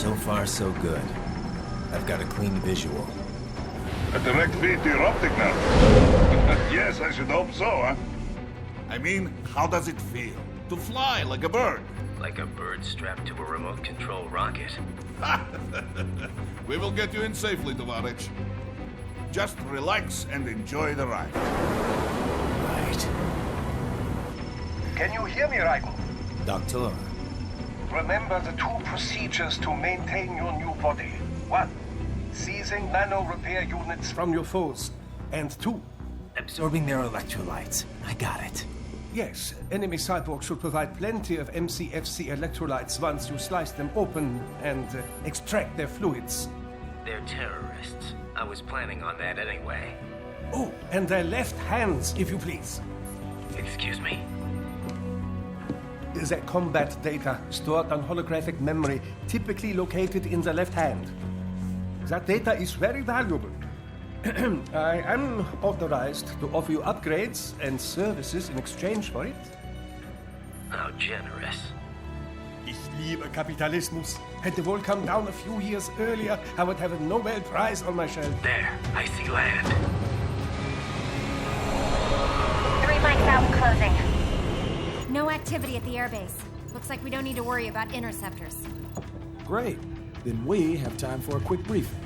So far, so good. I've got a clean visual. A direct feed to your optic nerve. Yes, I should hope so, huh? I mean, how does it feel? To fly like a bird? Like a bird strapped to a remote control rocket. We will get you in safely, Tovarich. Just relax and enjoy the ride. Right. Can you hear me, Raiko? Doctor. Remember the two procedures to maintain your new body. 1. Seizing nano repair units from your foes. And 2. Absorbing their electrolytes. I got it. Yes, enemy cyborgs should provide plenty of MCFC electrolytes once you slice them open and extract their fluids. They're terrorists. I was planning on that anyway. Oh, and their left hands, if you please. Excuse me? The combat data stored on holographic memory, typically located in the left hand. That data is very valuable. I am authorized to offer you upgrades and services in exchange for it. How generous. Ich liebe Kapitalismus. Had the wall come down a few years earlier, I would have a Nobel Prize on my shelf. There, I see land. 3 mics out and closing. No activity at the airbase. Looks like we don't need to worry about interceptors. Great. Then we have time for a quick briefing.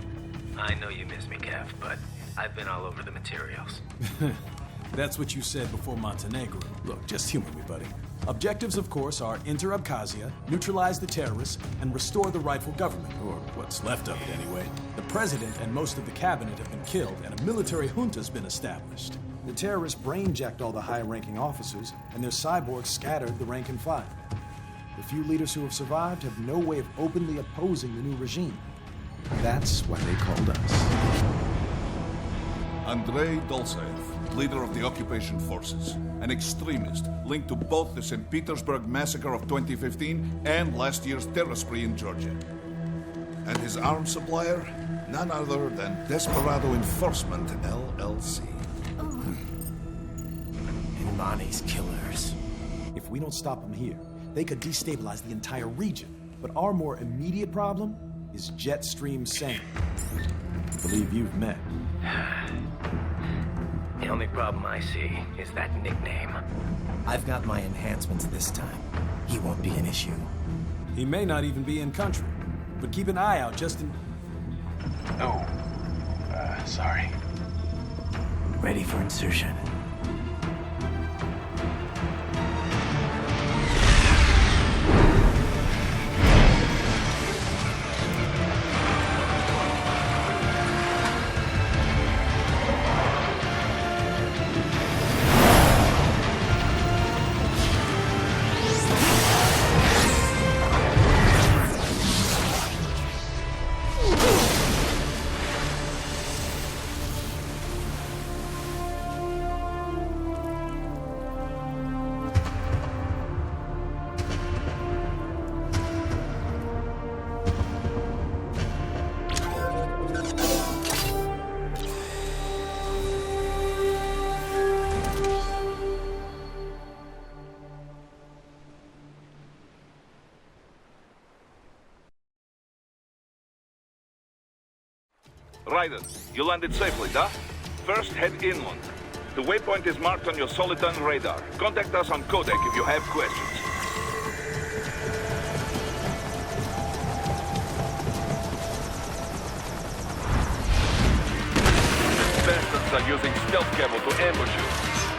I know you miss me, Kev, but I've been all over the materials. That's what you said before Montenegro. Look, just humor me, buddy. Objectives, of course, are enter Abkhazia, neutralize the terrorists, and restore the rightful government, or what's left of it anyway. The president and most of the cabinet have been killed, and a military junta's been established. The terrorists brain-jacked all the high-ranking officers, and their cyborgs scattered the rank and file. The few leaders who have survived have no way of openly opposing the new regime. That's why they called us. Andrei Dolzaev, leader of the occupation forces, an extremist linked to both the St. Petersburg massacre of 2015 and last year's terror spree in Georgia. And his arms supplier, none other than Desperado Enforcement, LLC. Imani's killers. If we don't stop them here, they could destabilize the entire region. But our more immediate problem is Jetstream Sam. I believe you've met. The only problem I see is that nickname. I've got my enhancements this time. He won't be an issue. He may not even be in country, but keep an eye out just in... Oh, sorry. Ready for insertion. Ryder, you landed safely, da? First, head inland. The waypoint is marked on your Soliton radar. Contact us on Codec if you have questions. Bastards are using stealth cable to ambush you.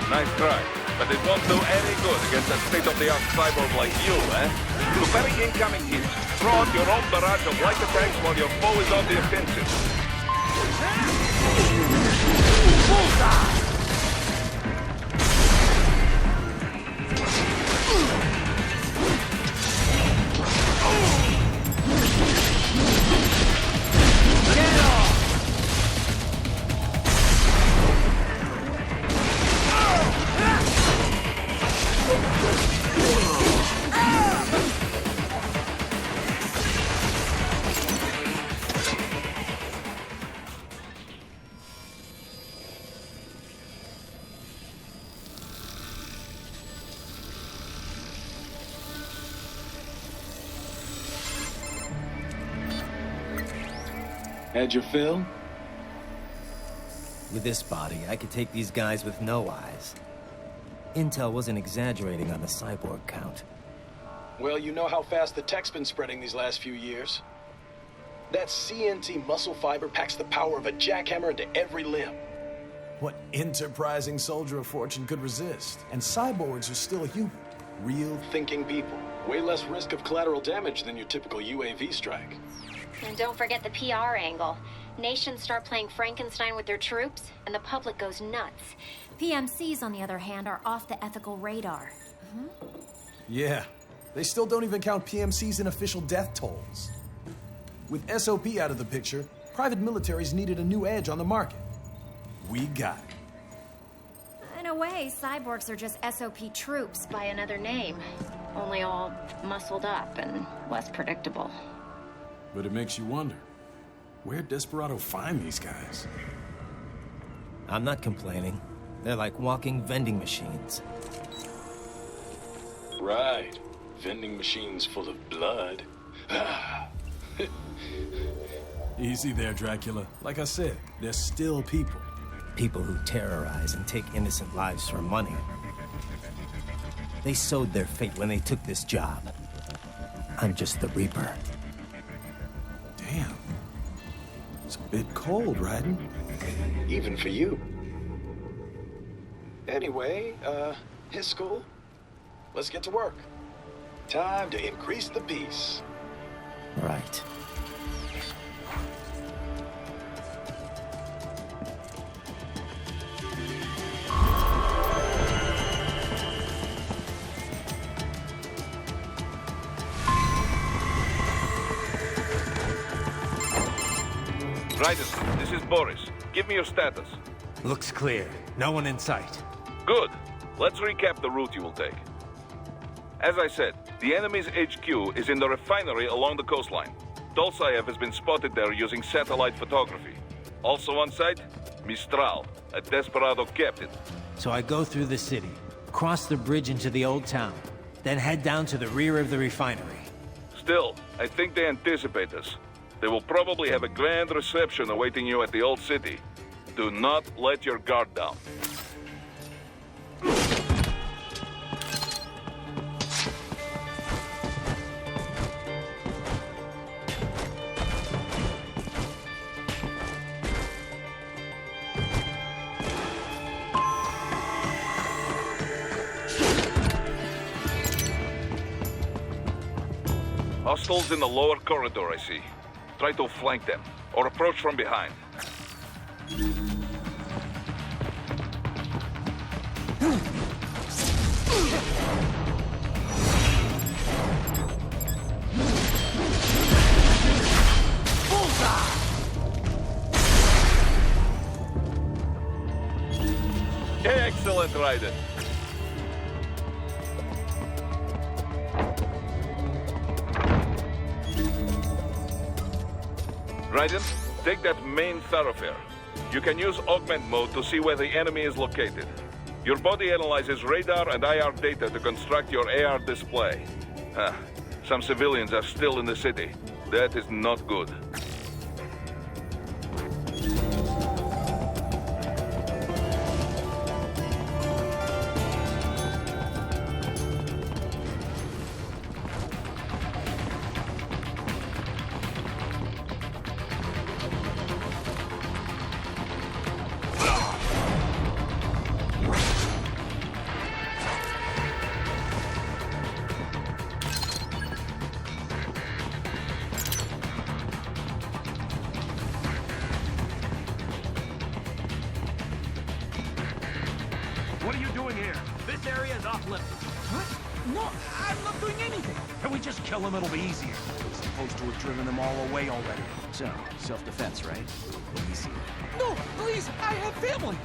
Nice try, but it won't do any good against a state-of-the-art cyborg like you, eh? To parry incoming hits, throw out your own barrage of light attacks while your foe is on the offensive. Bullseye! Had your fill? With this body, I could take these guys with no eyes. Intel wasn't exaggerating on the cyborg count. Well, you know how fast the tech's been spreading these last few years. That CNT muscle fiber packs the power of a jackhammer into every limb. What enterprising soldier of fortune could resist? And cyborgs are still human. Real thinking people. Way less risk of collateral damage than your typical UAV strike. And don't forget the PR angle. Nations start playing Frankenstein with their troops, and the public goes nuts. PMCs, on the other hand, are off the ethical radar. Yeah, they still don't even count PMCs in official death tolls. With SOP out of the picture, private militaries needed a new edge on the market. We got it. In a way, cyborgs are just SOP troops by another name. Only all muscled up and less predictable. But it makes you wonder, where'd Desperado find these guys? I'm not complaining. They're like walking vending machines. Right. Vending machines full of blood. Easy there, Dracula. Like I said, they're still people. People who terrorize and take innocent lives for money. They sowed their fate when they took this job. I'm just the Reaper. Damn. It's a bit cold, Raiden. Even for you. Anyway, his school. Let's get to work. Time to increase the peace. Right. Raiden, this is Boris. Give me your status. Looks clear. No one in sight. Good. Let's recap the route you will take. As I said, the enemy's HQ is in the refinery along the coastline. Dolsaev has been spotted there using satellite photography. Also on site, Mistral, a Desperado captain. So I go through the city, cross the bridge into the old town, then head down to the rear of the refinery. Still, I think they anticipate us. They will probably have a grand reception awaiting you at the old city. Do not let your guard down. Hostiles in the lower corridor, I see. Try to flank them, or approach from behind. Excellent, Raiden. Raiden, take that main thoroughfare. You can use augment mode to see where the enemy is located. Your body analyzes radar and IR data to construct your AR display. Some civilians are still in the city. That is not good. What are you doing here? This area is off limits. What? No, I'm not doing anything. Can we just kill them? It'll be easier. We're supposed to have driven them all away already. So, self-defense, right? Easy. No, please, I have family.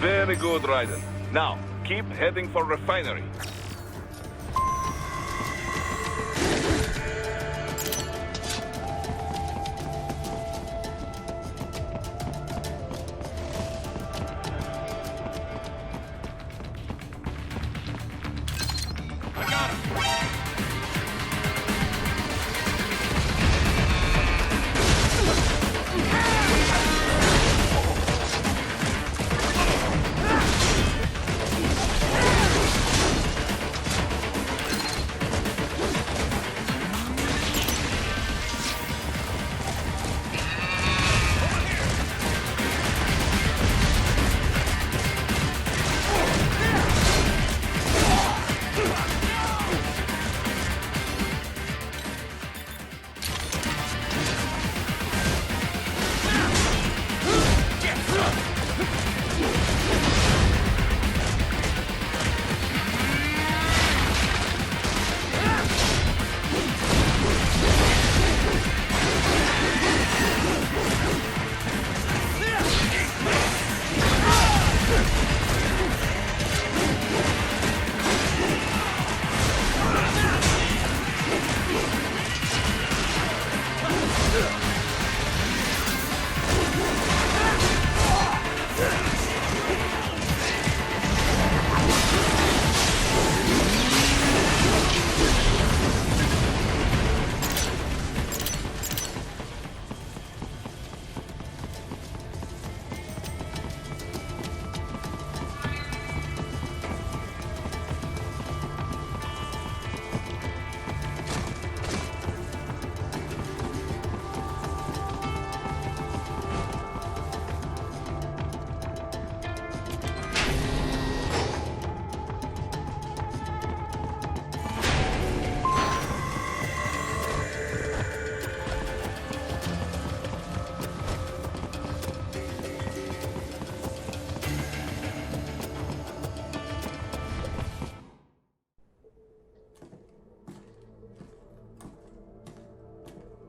Very good, Raiden. Now, keep heading for refinery.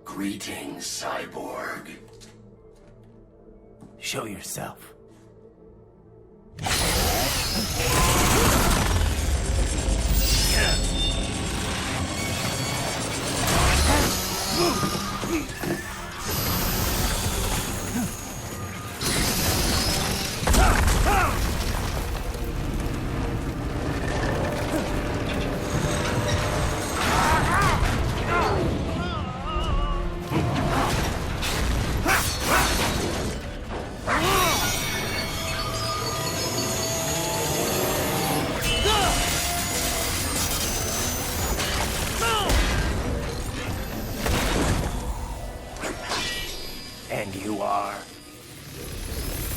Greetings, cyborg. Show yourself. And you are?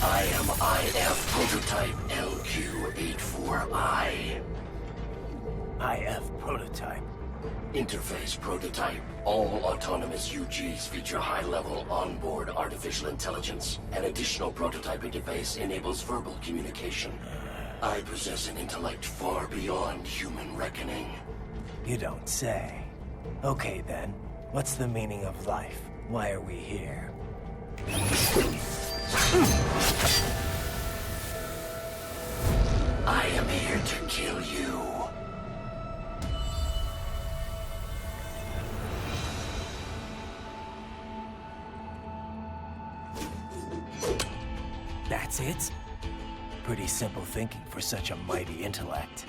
I am IF prototype LQ84I. IF prototype. Interface prototype. All autonomous UGs feature high-level onboard artificial intelligence. An additional prototype interface enables verbal communication. I possess an intellect far beyond human reckoning. You don't say. Okay then, what's the meaning of life? Why are we here? I am here to kill you. That's it? Pretty simple thinking for such a mighty intellect.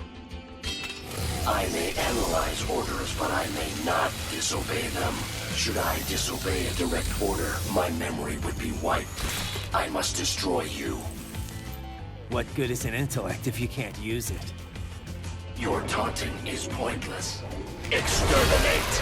I may analyze orders, but I may not disobey them. Should I disobey a direct order, my memory would be wiped. I must destroy you. What good is an intellect if you can't use it? Your taunting is pointless. Exterminate!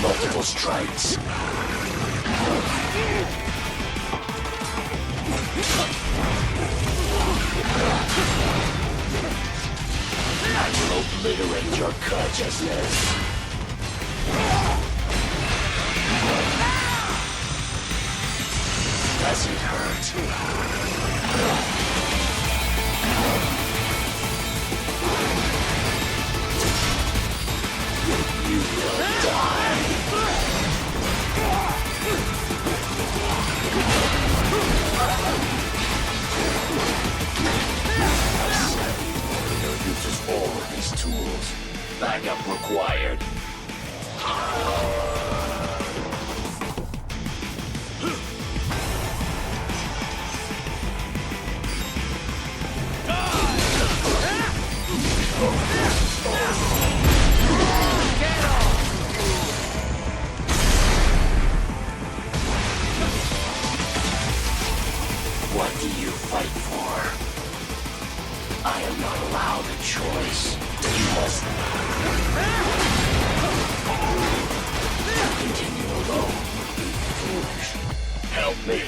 Multiple strikes. I will obliterate your consciousness. Does it hurt? You will die. Warrior uses all of these tools. Backup required. What do you fight for? I am not allowed a choice. You must continue alone would be foolish. Help me.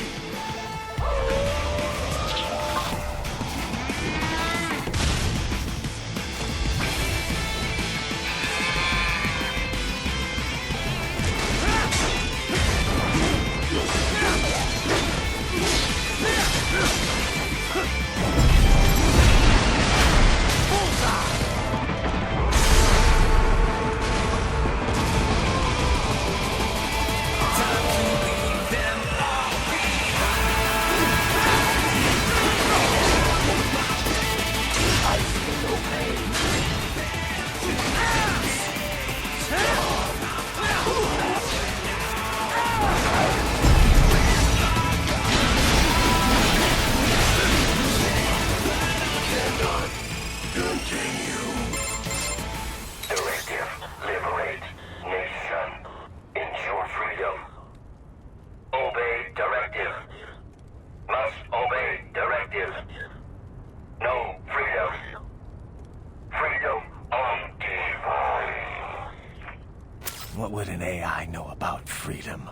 What would an AI know about freedom?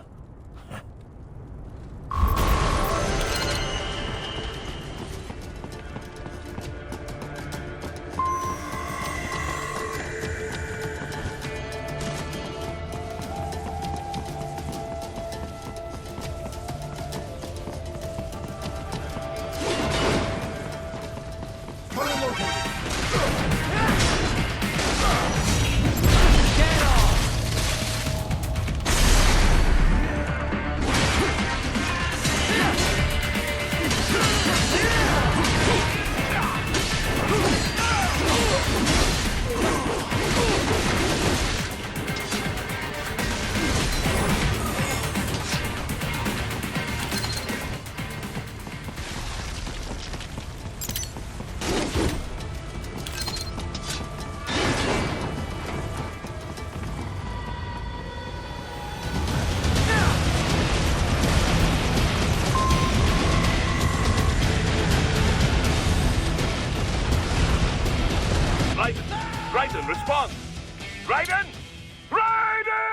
Raiden, respond! Raiden! Raiden!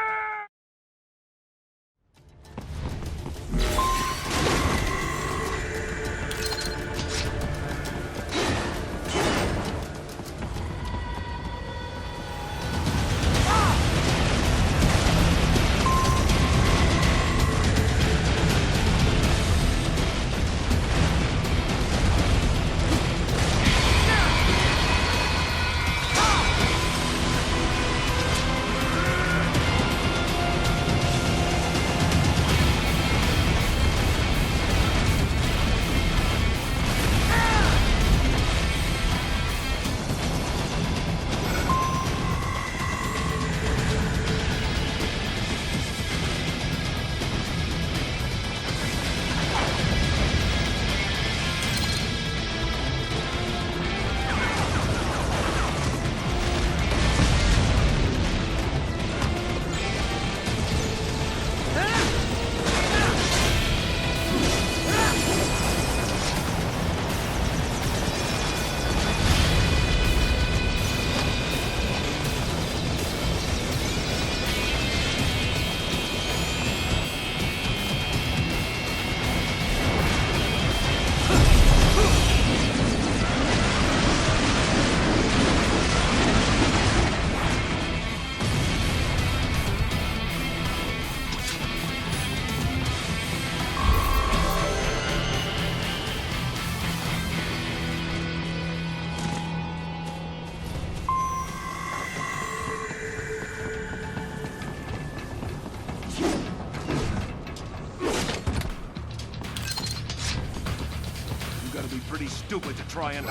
to try and...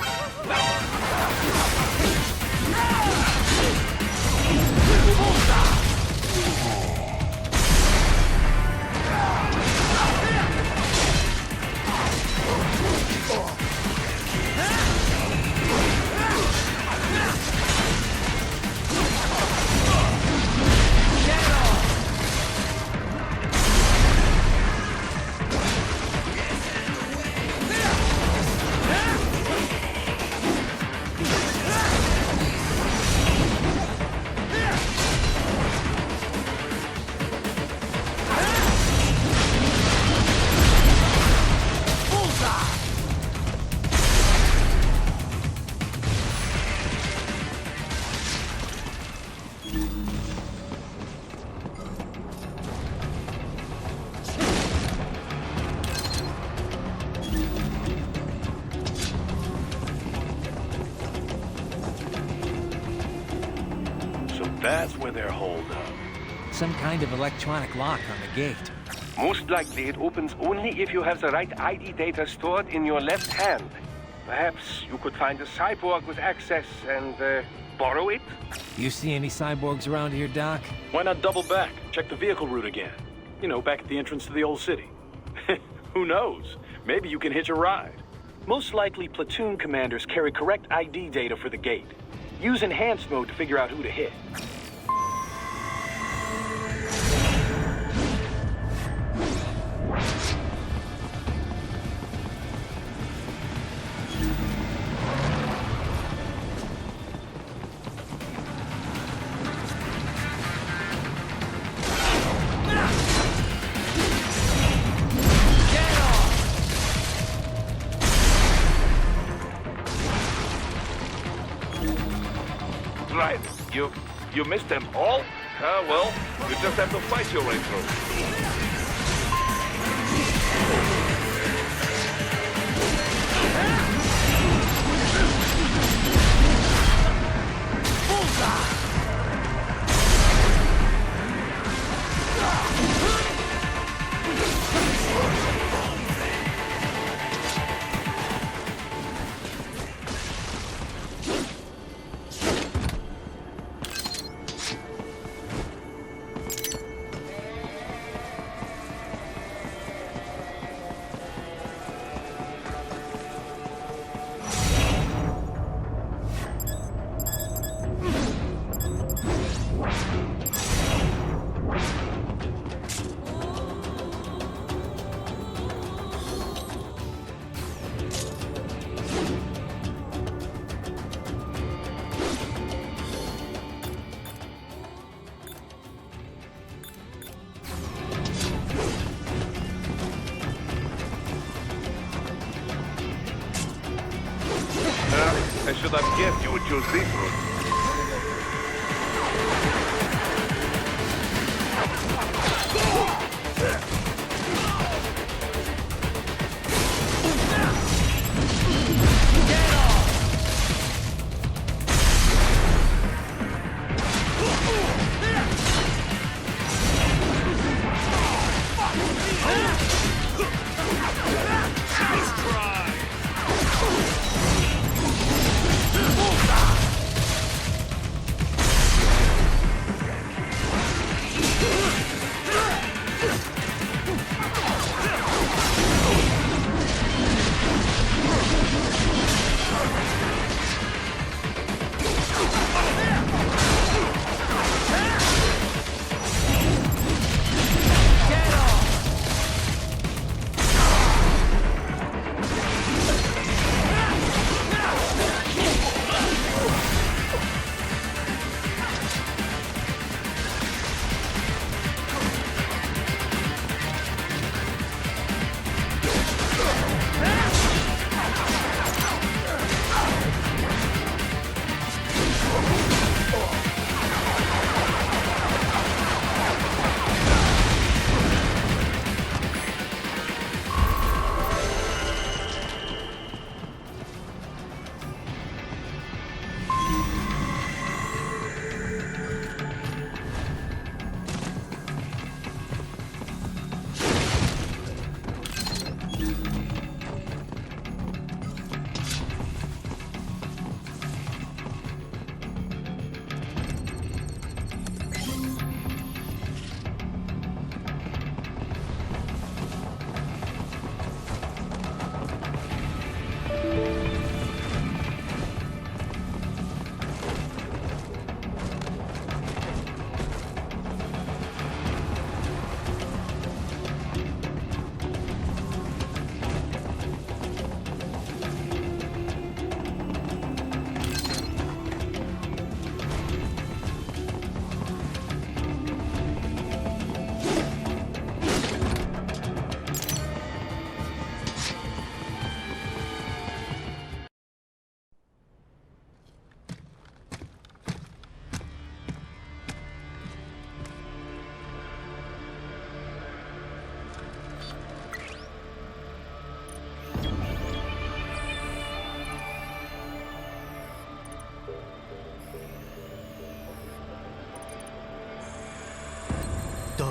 That's where they're holed up. Some kind of electronic lock on the gate. Most likely it opens only if you have the right ID data stored in your left hand. Perhaps you could find a cyborg with access and borrow it? You see any cyborgs around here, Doc? Why not double back? Check the vehicle route again. You know, back at the entrance to the old city. Who knows? Maybe you can hitch a ride. Most likely platoon commanders carry correct ID data for the gate. Use enhanced mode to figure out who to hit. Right. You missed them all? Well, you just have to fight your way through. I should have guessed you would choose this route.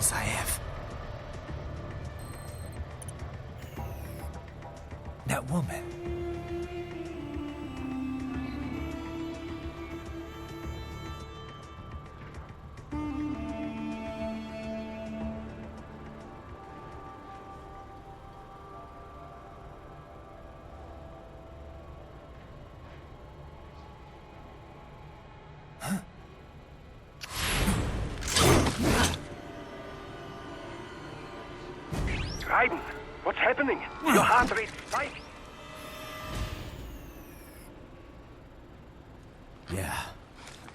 skills I have. That woman. Raiden, what's happening? Your heart rate spiked. Yeah,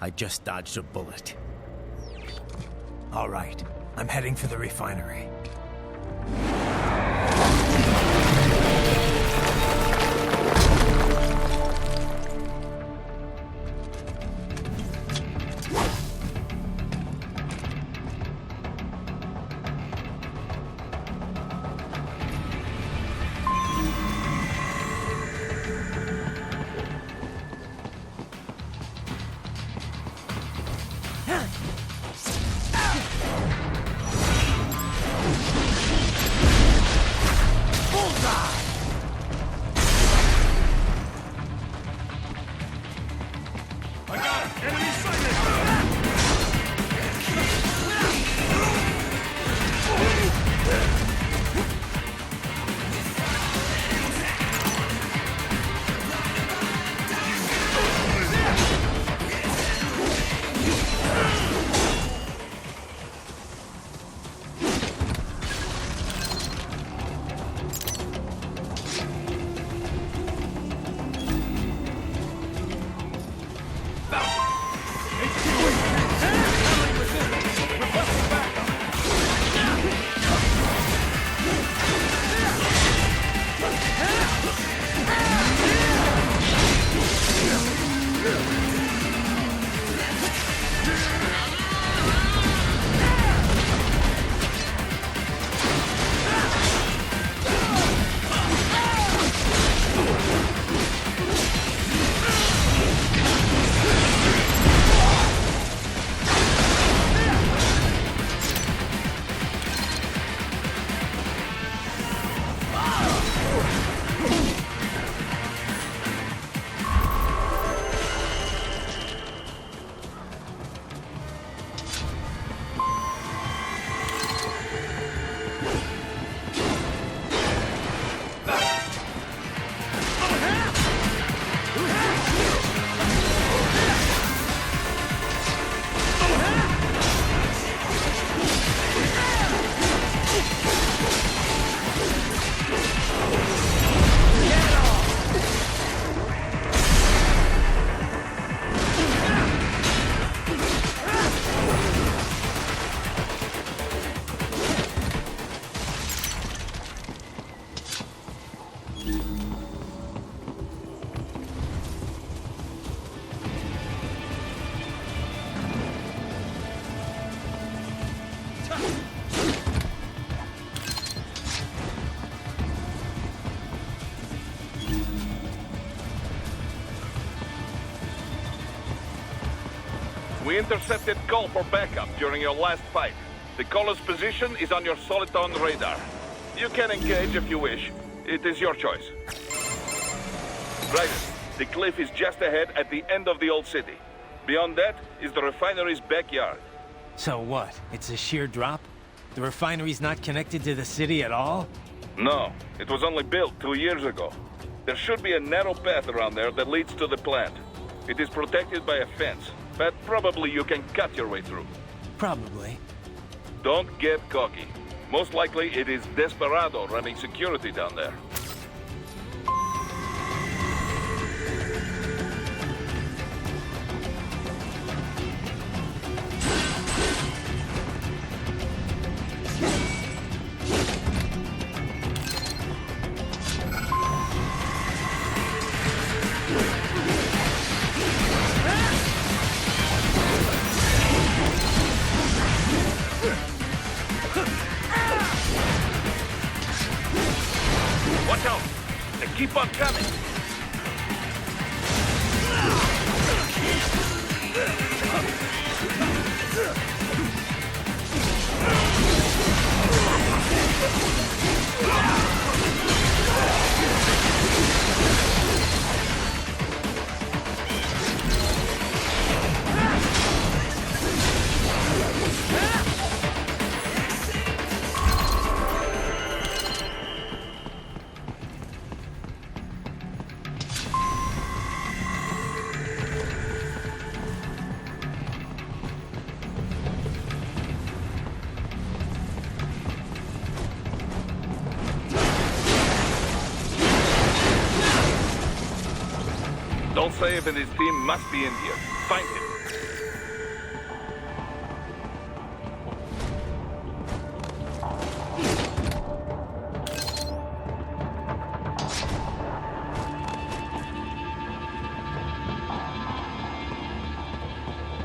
I just dodged a bullet. All right, I'm heading for the refinery. We intercepted call for backup during your last fight. The caller's position is on your Soliton radar. You can engage if you wish. It is your choice. Right. The cliff is just ahead at the end of the old city. Beyond that is the refinery's backyard. So what? It's a sheer drop? The refinery's not connected to the city at all? No, it was only built 2 years ago. There should be a narrow path around there that leads to the plant. It is protected by a fence, but probably you can cut your way through. Probably. Don't get cocky. Most likely it is Desperado running security down there. Watch out! They keep on coming! slave and his team must be in here. Find him.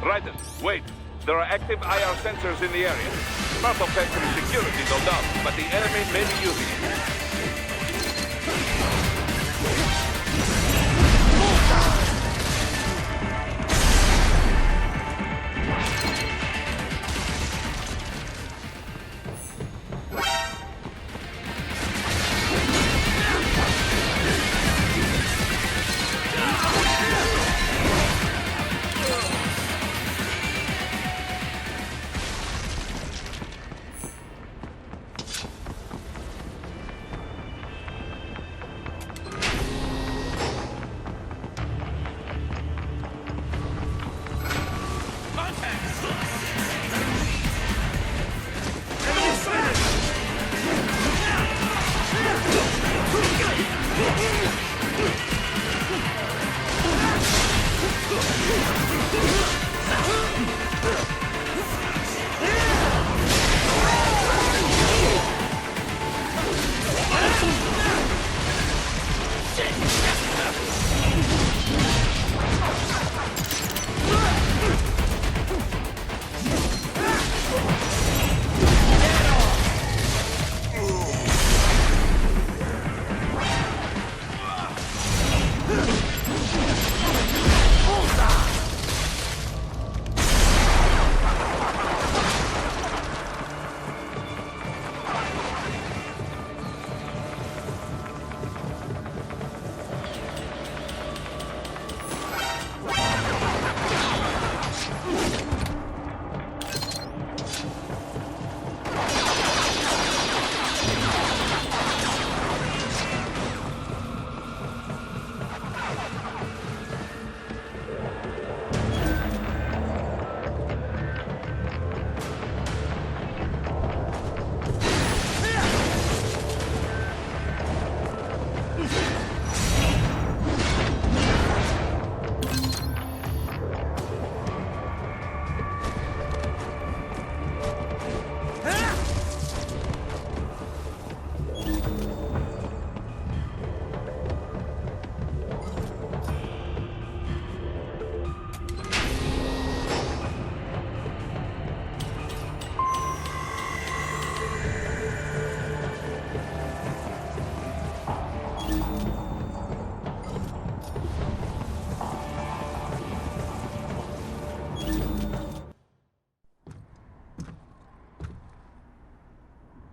Raiden, wait. There are active IR sensors in the area. Part of factory security, no doubt, but the enemy may be using it.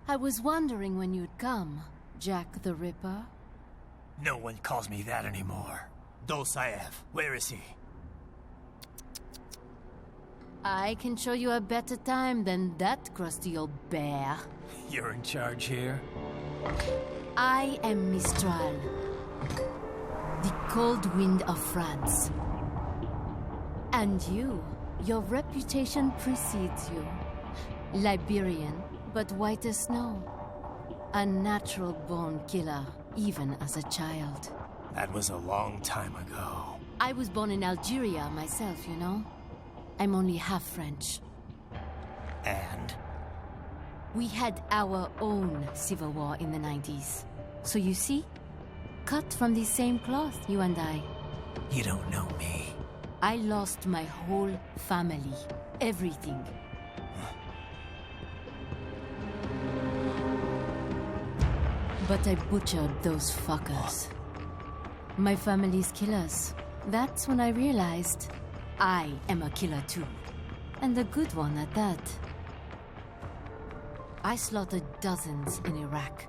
I was wondering when you'd come, Jack the Ripper. No one calls me that anymore. Dolsaev, where is he? I can show you a better time than that crusty old bear. You're in charge here? I am Mistral, the cold wind of France. And you, your reputation precedes you. Liberian, but white as snow. A natural-born killer, even as a child. That was a long time ago. I was born in Algeria myself, you know. I'm only half French. And? We had our own civil war in the 90s. So you see? Cut from the same cloth, you and I. You don't know me. I lost my whole family. Everything. But I butchered those fuckers. My family's killers. That's when I realized I am a killer too. And a good one at that. I slaughtered dozens in Iraq,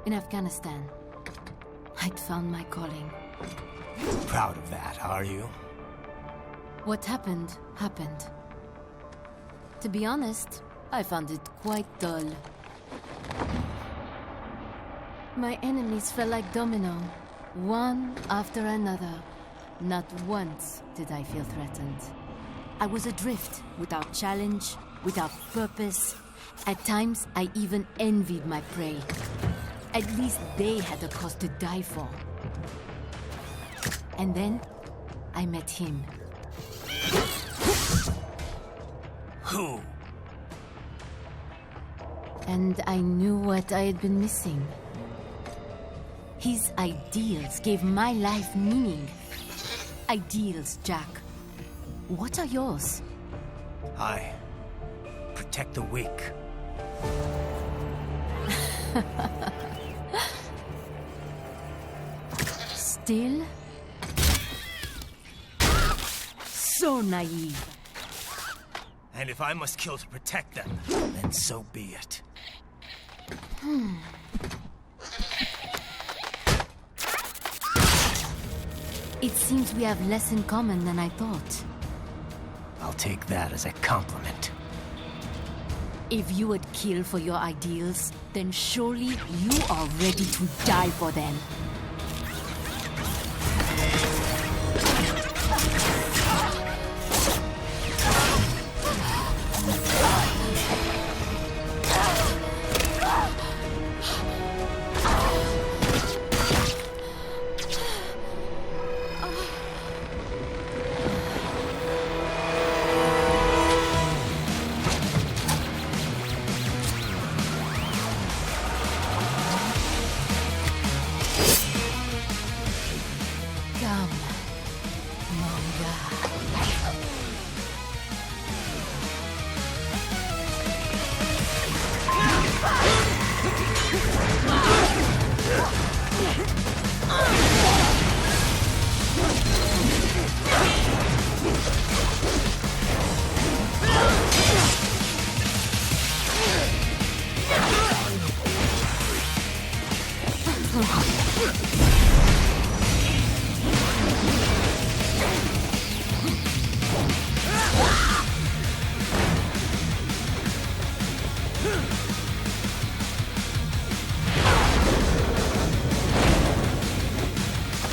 in Afghanistan. I'd found my calling. Proud of that, are you? What happened, happened. To be honest, I found it quite dull. My enemies fell like domino, one after another. Not once did I feel threatened. I was adrift, without challenge, without purpose. At times, I even envied my prey. At least they had a cause to die for. And then, I met him. Who? And I knew what I had been missing. His ideals gave my life meaning. Ideals, Jack. What are yours? I protect the weak. Still? So naive. And if I must kill to protect them, then so be it. It seems we have less in common than I thought. I'll take that as a compliment. If you would kill for your ideals, then surely you are ready to die for them.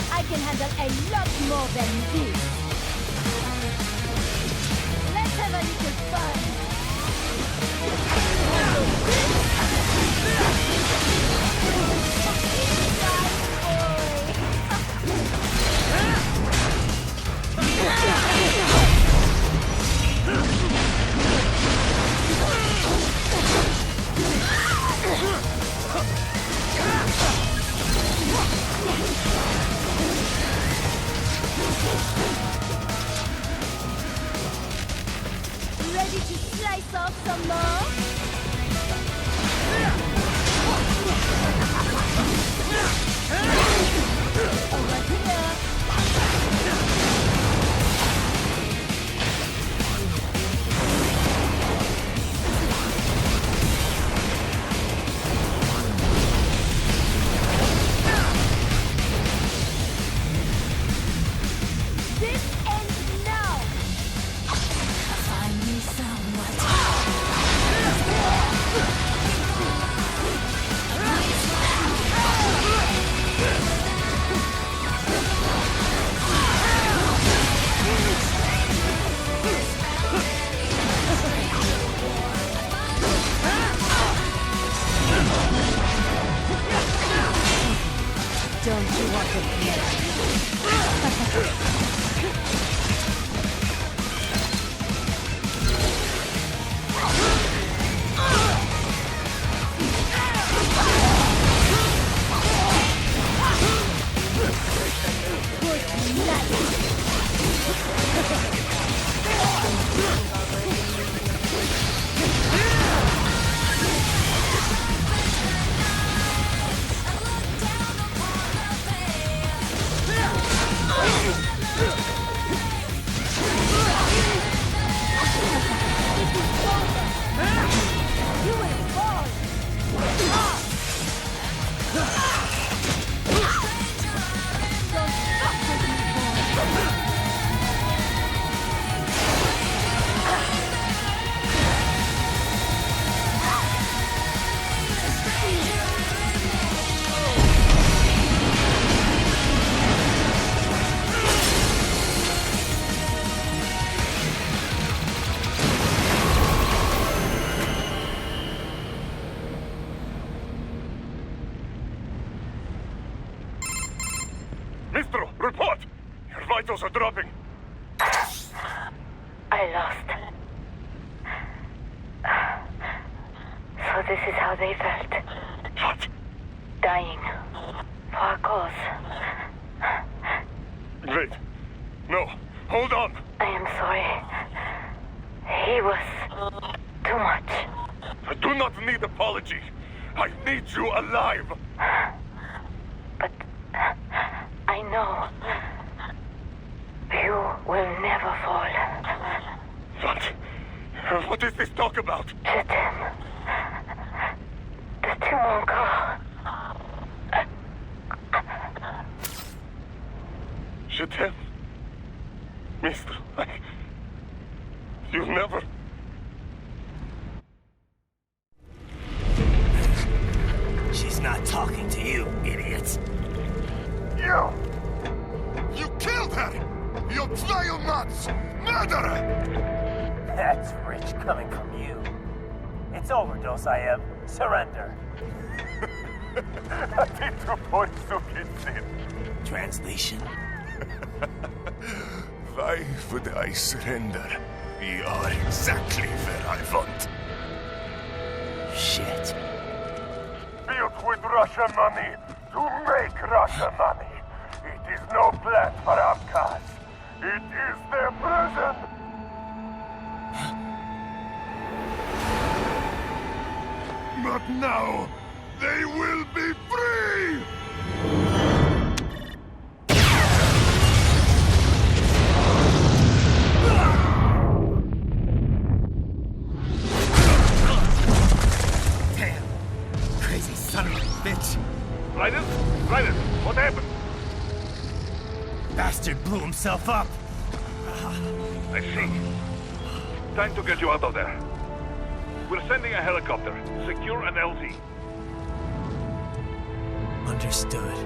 I can handle a lot more than this. Let's have a little fun. Ready to slice off some more? Over here. This ends now. Find me someone. Don't you want to play? I lost. So this is how they felt. What? Dying. For a cause. Wait. No. Hold on. I am sorry. He was too much. I do not need apology. I need you alive. But I know you will never fall. What? What is this talk about? Je t'aime. De tout mon corps. Je t'aime. Mister, you never... She's not talking to you, idiots. You! You killed her! You vile nuts! Murderer! That's rich coming from you. It's overdose, I am. Surrender. Translation? Why would I surrender? We are exactly where I want. Shit. Built with Russian money to make Russian money. It is no plan for outcasts. It is their prison. But now, they will be free! Damn! Crazy son of a bitch! Ryder? Ryder, what happened? Bastard blew himself up! I see. Time to get you out of there. We're sending a helicopter. Secure an LZ. Understood.